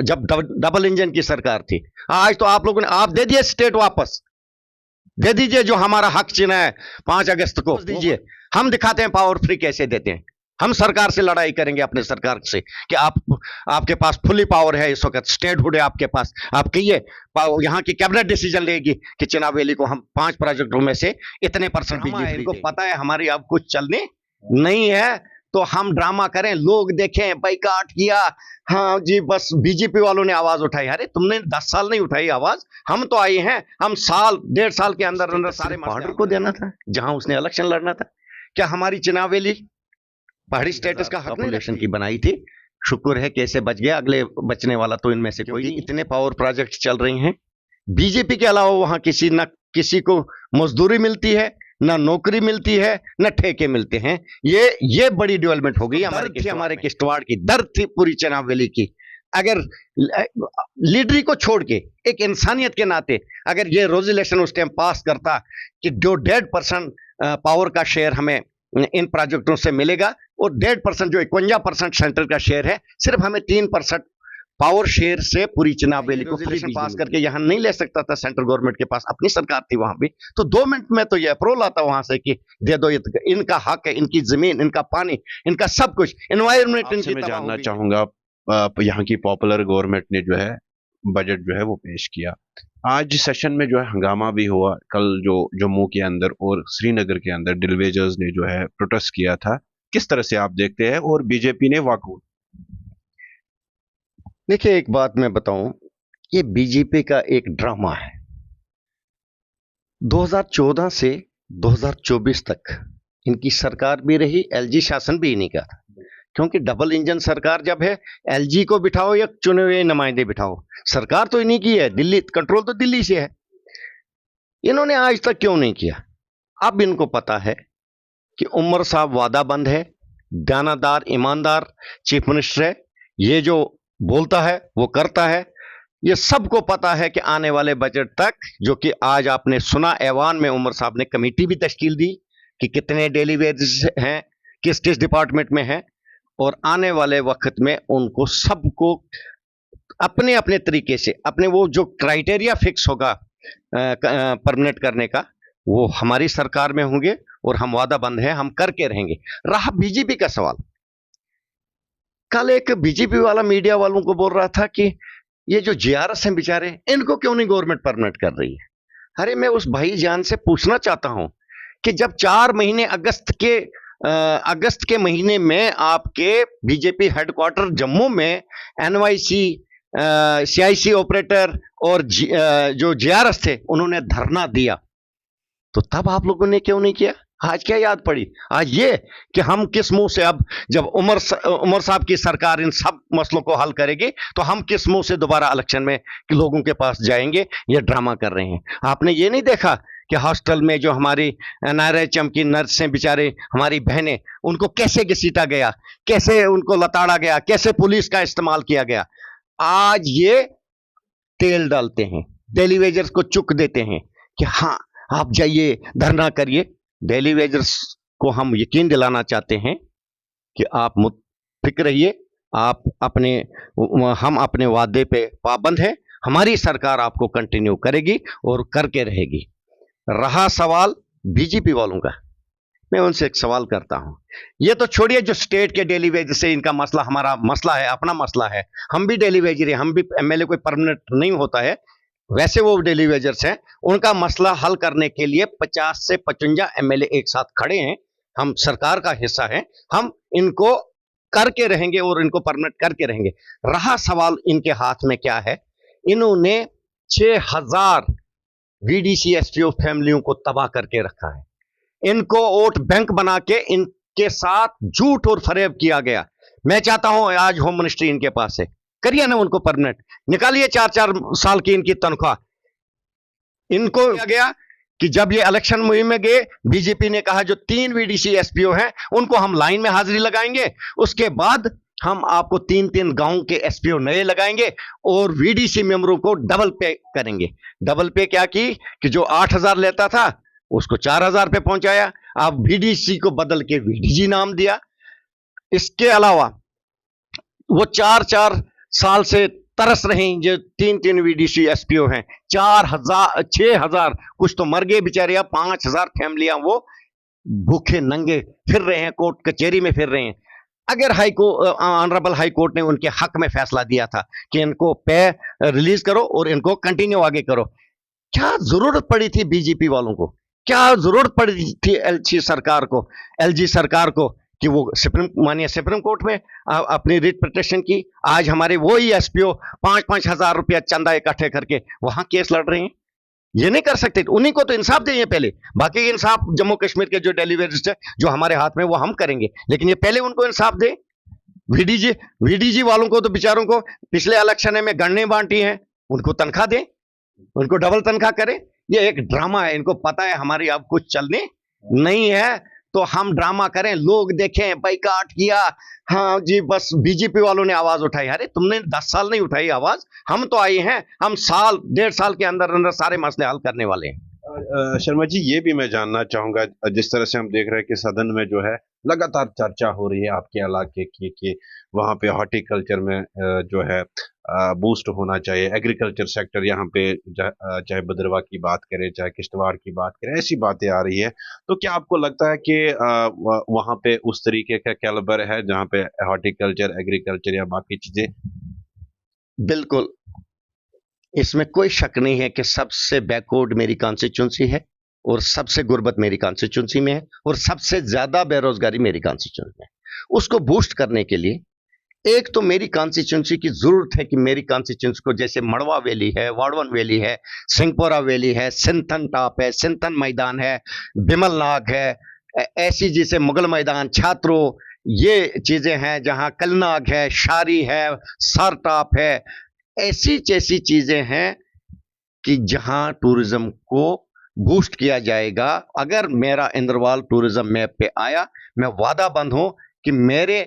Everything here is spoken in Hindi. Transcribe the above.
जब डबल इंजन की सरकार थी। आज तो आप लोगों ने आप दे दिए स्टेट वापस, दे दीजिए जो हमारा हक छीना है 5 अगस्त को दीजिए। हम दिखाते हैं पावर फ्री कैसे देते हैं। हम सरकार से लड़ाई करेंगे, अपने सरकार से, कि आपके पास फुली पावर है इस वक्त, स्टेटहुड है आपके पास। आप कहिए, यहाँ की कैबिनेट डिसीजन लेगी कि चिनाब वैली को हम 5 प्रोजेक्टों में से इतने % बिजली, इनको पता है हमारी अब कुछ चलने नहीं है, तो हम ड्रामा करें, लोग देखें, बाइकाट किया। हाँ जी, बस बीजेपी वालों ने आवाज उठाई। अरे तुमने 10 साल नहीं उठाई आवाज, हम तो आए हैं। हम साल 1.5 साल के अंदर अंदर सारे बॉर्डर को देना था जहां उसने इलेक्शन लड़ना था। क्या हमारी चिनाब वैली पहाड़ी स्टेटस का पॉपुलेशन की बनाई थी? शुक्र है कैसे बच गया, अगले बचने वाला तो इनमें से कोई। इतने पावर प्रोजेक्ट चल रहे हैं, बीजेपी के अलावा वहां किसी को मजदूरी मिलती है, ना नौकरी मिलती है, ना ठेके मिलते हैं। ये बड़ी डेवलपमेंट हो गई हमारे किश्तवाड़ की, दर्द थी पूरी चिनाब वैली की। अगर लीडरी को छोड़ के एक इंसानियत के नाते अगर ये रेजोल्यूशन उस टाइम पास करता कि जो 1.5% पावर का शेयर हमें इन प्रोजेक्टों से मिलेगा, और 1.5% जो 51% सेंटर का शेयर है, सिर्फ हमें 3% पावर शेयर से पूरी चिनाब वैली को फ्री पास करके यहां नहीं ले सकता था। सेंट्रल गवर्नमेंट के पास अपनी सरकार थी वहां भी, तो 2 मिनट में तो ये अप्रूवल आता वहां से कि दे दो, इनका हक है, इनकी जमीन, इनका पानी, इनका सब कुछ, एनवायरमेंट इनकी। मैं जानना चाहूंगा, यहाँ की पॉपुलर गवर्नमेंट ने जो है बजट जो है वो पेश किया। आज सेशन में जो है हंगामा भी हुआ। कल जो जम्मू के अंदर और श्रीनगर के अंदर डिलवेजर्स ने जो है प्रोटेस्ट किया था, किस तरह से आप देखते हैं? और बीजेपी ने वॉकआउट। देखिए, एक बात मैं बताऊं, ये बीजेपी का एक ड्रामा है। 2014 से 2024 तक इनकी सरकार भी रही, एलजी शासन भी इन्हीं का था। क्योंकि डबल इंजन सरकार जब है, एलजी को बिठाओ या चुने हुए नुमाइंदे बिठाओ, सरकार तो इन्हीं की है, दिल्ली कंट्रोल तो दिल्ली से है। इन्होंने आज तक क्यों नहीं किया? अब इनको पता है कि उमर साहब वादाबंद है, दानादार, ईमानदार चीफ मिनिस्टर है, ये जो बोलता है वो करता है। ये सबको पता है कि आने वाले बजट तक, जो कि आज आपने सुना ऐवान में उमर साहब ने कमेटी भी तश्कील दी कि कितने डेली वेजेस हैं, किस किस डिपार्टमेंट में हैं, और आने वाले वक्त में उनको सबको अपने अपने तरीके से, अपने वो जो क्राइटेरिया फिक्स होगा परमानेंट करने का, वो हमारी सरकार में होंगे और हम वादाबंद हैं, हम करके रहेंगे। रहा बीजेपी का सवाल, कल एक बीजेपी वाला मीडिया वालों को बोल रहा था कि ये जो जीआरएस हैं बेचारे, इनको क्यों नहीं गवर्नमेंट परमानेंट कर रही है। अरे मैं उस भाईजान से पूछना चाहता हूं कि जब 4 महीने अगस्त के महीने में आपके बीजेपी हेडक्वार्टर जम्मू में एनवाईसी, सीआईसी ऑपरेटर और जो जीआरएस थे, उन्होंने धरना दिया, तो तब आप लोगों ने क्यों नहीं किया? आज क्या याद पड़ी? आज ये कि हम किस मुंह से, अब जब उमर साहब की सरकार इन सब मसलों को हल करेगी, तो हम किस मुंह से दोबारा इलेक्शन में लोगों के पास जाएंगे? ये ड्रामा कर रहे हैं। आपने ये नहीं देखा कि हॉस्टल में जो हमारी एनआरएचएम की नर्सें बेचारे, हमारी बहनें, उनको कैसे घसीटा गया, कैसे उनको लताड़ा गया, कैसे पुलिस का इस्तेमाल किया गया। आज ये तेल डालते हैं, डेली वेजर्स को चुक देते हैं कि हाँ आप जाइए धरना करिए। डेली वेजर्स को हम यकीन दिलाना चाहते हैं कि आप मुतफिक रहिए, हम अपने वादे पे पाबंद हैं, हमारी सरकार आपको कंटिन्यू करेगी और करके रहेगी। रहा सवाल बीजेपी वालों का, मैं उनसे एक सवाल करता हूं, ये तो छोड़िए जो स्टेट के डेली वेजर से इनका मसला, हमारा मसला है, अपना मसला है, हम भी डेली वेजर हैं, हम भी एमएलए कोई परमानेंट नहीं होता है, वैसे वो डेली वेजर्स हैं, उनका मसला हल करने के लिए 50 से 55 एमएलए एक साथ खड़े हैं। हम सरकार का हिस्सा हैं, हम इनको करके रहेंगे और इनको परमानेंट करके रहेंगे। रहा सवाल इनके हाथ में क्या है, इन्होंने 6000 वीडीसी एसपीओ फैमिलियों को तबाह करके रखा है। इनको वोट बैंक बना के इनके साथ झूठ और फरेब किया गया। मैं चाहता हूं आज होम मिनिस्ट्री इनके पास है, करिए ना उनको परमानेंट, निकालिए 4-4 साल की इनकी तनख्वाह। इनको किया गया कि जब ये इलेक्शन मुहिम में गए, बीजेपी ने कहा जो 3 वीडीसी एसपीओ हैं उनको हम लाइन में हाजिरी लगाएंगे, उसके बाद हम आपको 3-3 गांव के एसपीओ नए लगाएंगे और वीडीसी मेंबरों को डबल पे करेंगे। डबल पे क्या की कि जो 8000 लेता था उसको 4000 पे पहुंचाया, अब वीडीसी को बदल के वीडीजी नाम दिया। इसके अलावा वो 4-4 साल से तरस रहे हैं। जो 3-3 वीडीसी एसपीओ हैं, 4,000 6,000 कुछ तो मर गए बेचारे, 5,000 फैमिलियां वो भूखे नंगे फिर रहे हैं, कोर्ट कचहरी में फिर रहे हैं। अगर ऑनरेबल हाई कोर्ट ने उनके हक में फैसला दिया था कि इनको पे रिलीज करो और इनको कंटिन्यू आगे करो, क्या जरूरत पड़ी थी बीजेपी वालों को, क्या जरूरत पड़ी थी एलजी सरकार को कि वो मानिए सुप्रीम कोर्ट में अपनी रिट पिटिशन की। आज हमारे वही एसपीओ 5-5 हजार रुपया चंदा इकट्ठे करके वहां केस लड़ रहे हैं। ये नहीं कर सकते, उन्हीं को तो इंसाफ देंगे पहले, बाकी इंसाफ जम्मू कश्मीर के जो डेलीवेरिस्ट है जो हमारे हाथ में वो हम करेंगे, लेकिन ये पहले उनको इंसाफ दे। वीडीजी वालों को तो बेचारों को पिछले इलेक्शन में गन्ने बांटी हैं, उनको तनख्वाह दे, उनको डबल तनख्वाह करे। ये एक ड्रामा है, इनको पता है हमारी अब कुछ चलने नहीं है तो हम ड्रामा करें, लोग देखें, बाइकाट किया। हाँ जी, बस बीजेपी वालों ने आवाज उठाई। अरे तुमने 10 साल नहीं उठाई आवाज, हम तो आए हैं, हम साल 1.5 साल के अंदर अंदर सारे मसले हल करने वाले हैं। शर्मा जी, ये भी मैं जानना चाहूंगा, जिस तरह से हम देख रहे हैं कि सदन में जो है लगातार चर्चा हो रही है आपके इलाके की कि वहाँ पे हॉर्टिकल्चर में जो है बूस्ट होना चाहिए, एग्रीकल्चर सेक्टर यहाँ पे चाहे भद्रवाह की बात करें चाहे किश्तवाड़ की बात करें, ऐसी बातें आ रही है। तो क्या आपको लगता है कि वहाँ पे उस तरीके का कैलिबर है जहाँ पे हॉर्टिकल्चर, एग्रीकल्चर या बाकी चीजें? बिल्कुल, इसमें कोई शक नहीं है कि सबसे बैकवर्ड मेरी कॉन्स्टिट्यूंसी है और सबसे गुर्बत मेरी कॉन्स्टिट्यूंसी में है और सबसे ज्यादा बेरोजगारी मेरी कॉन्स्टिट्यूंसी में है। उसको बूस्ट करने के लिए एक तो मेरी कॉन्स्टिट्यूंसी की जरूरत है कि मेरी कॉन्स्टिट्यूंसी को, जैसे मड़वा वैली है, वाड़वन वैली है, सिंहपुरा वैली है, सिंथन टॉप है, सिंथन मैदान है, बिमल नाग है, ऐसी जैसे मुगल मैदान, छात्रों, ये चीजें हैं जहां कलनाग है, शारी है, सर टॉप है, ऐसी जैसी चीजें हैं कि जहां टूरिज्म को बूस्ट किया जाएगा। अगर मेरा इंद्रवाल टूरिज्म मैप पे आया, मैं वादा बंद हूं कि मेरे